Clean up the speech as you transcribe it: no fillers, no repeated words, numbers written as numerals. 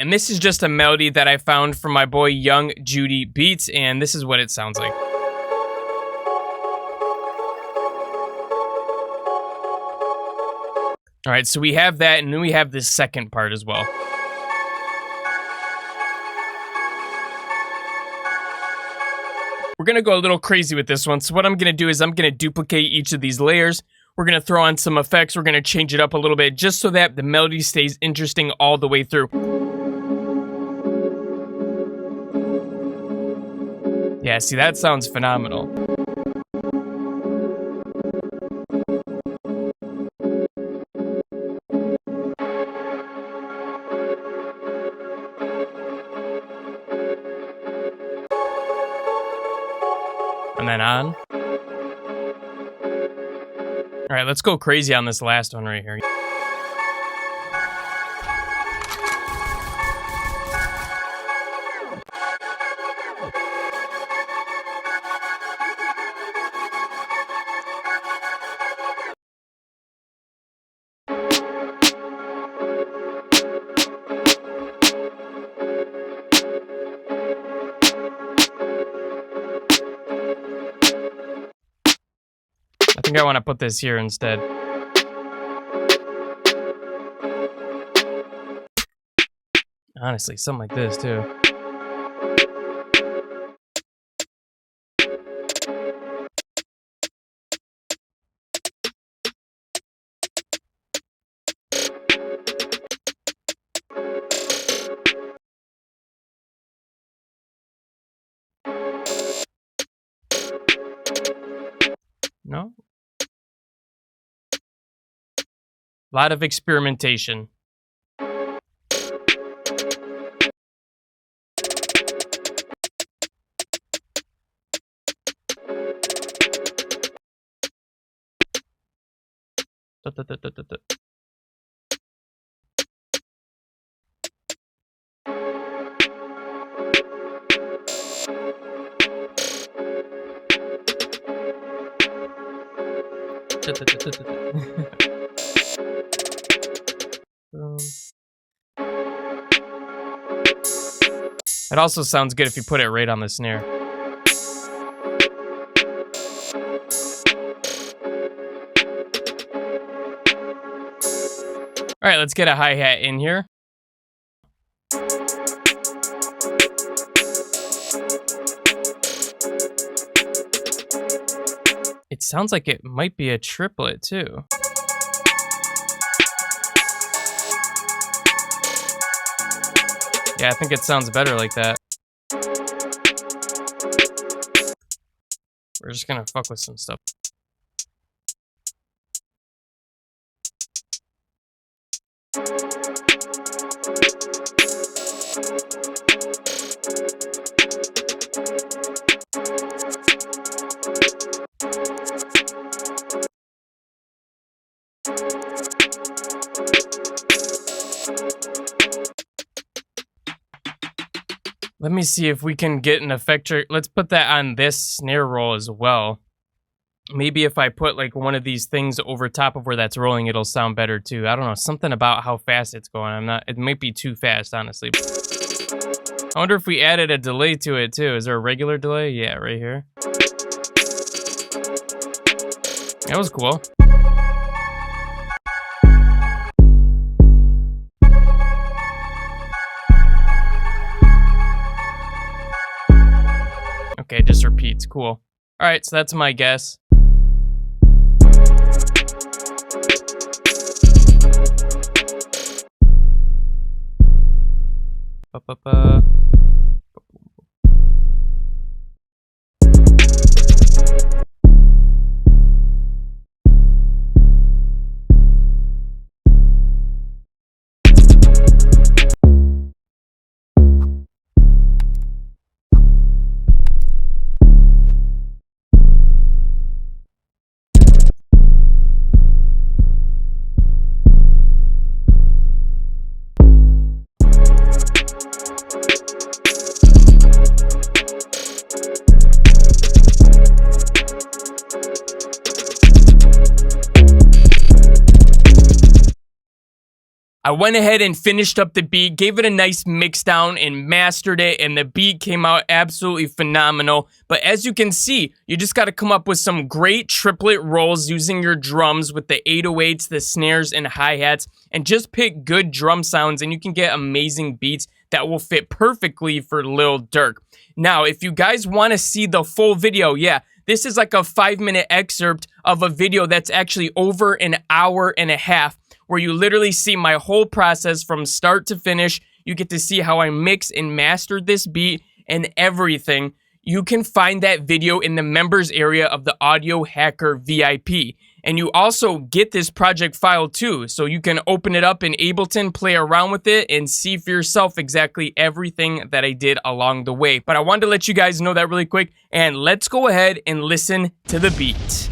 And this is just a melody that I found from my boy Young Judy Beatz, and this is what it sounds like. All right, so we have that, and then we have this second part as well. We're gonna go a little crazy with this one. So what I'm gonna do is I'm gonna duplicate each of these layers. We're gonna throw on some effects. We're gonna change it up a little bit just so that the melody stays interesting all the way through. Yeah, see, that sounds phenomenal. And then on. All right, let's go crazy on this last one right here. I think I want to put this here instead. Honestly, something like this too. No? A lot of experimentation. It also sounds good if you put it right on the snare. All right, let's get a hi-hat in here. It sounds like it might be a triplet too. Yeah, I think it sounds better like that. We're just gonna fuck with some stuff. Let me see if we can get an effector. Let's put that on this snare roll as well. Maybe if I put like one of these things over top of where that's rolling, it'll sound better too. I don't know, something about how fast it's going. It might be too fast, honestly. I wonder if we added a delay to it too. Is there a regular delay? Yeah, right here. That was cool. Okay, just repeats. Cool. All right, so that's my guess. Ba-ba-ba. I went ahead and finished up the beat, gave it a nice mix down and mastered it, and the beat came out absolutely phenomenal. But as you can see, you just got to come up with some great triplet rolls using your drums with the 808s, the snares, and hi-hats, and just pick good drum sounds and you can get amazing beats that will fit perfectly for Lil Durk. Now, if you guys want to see the full video, yeah, this is like a 5-minute excerpt of a video that's actually over an hour and a half, where you literally see my whole process from start to finish. You get to see how I mix and mastered this beat and everything. You can find that video in the members area of the Audio Hacker VIP. And you also get this project file too, so you can open it up in Ableton, play around with it, and see for yourself exactly everything that I did along the way. But I wanted to let you guys know that really quick, and let's go ahead and listen to the beat.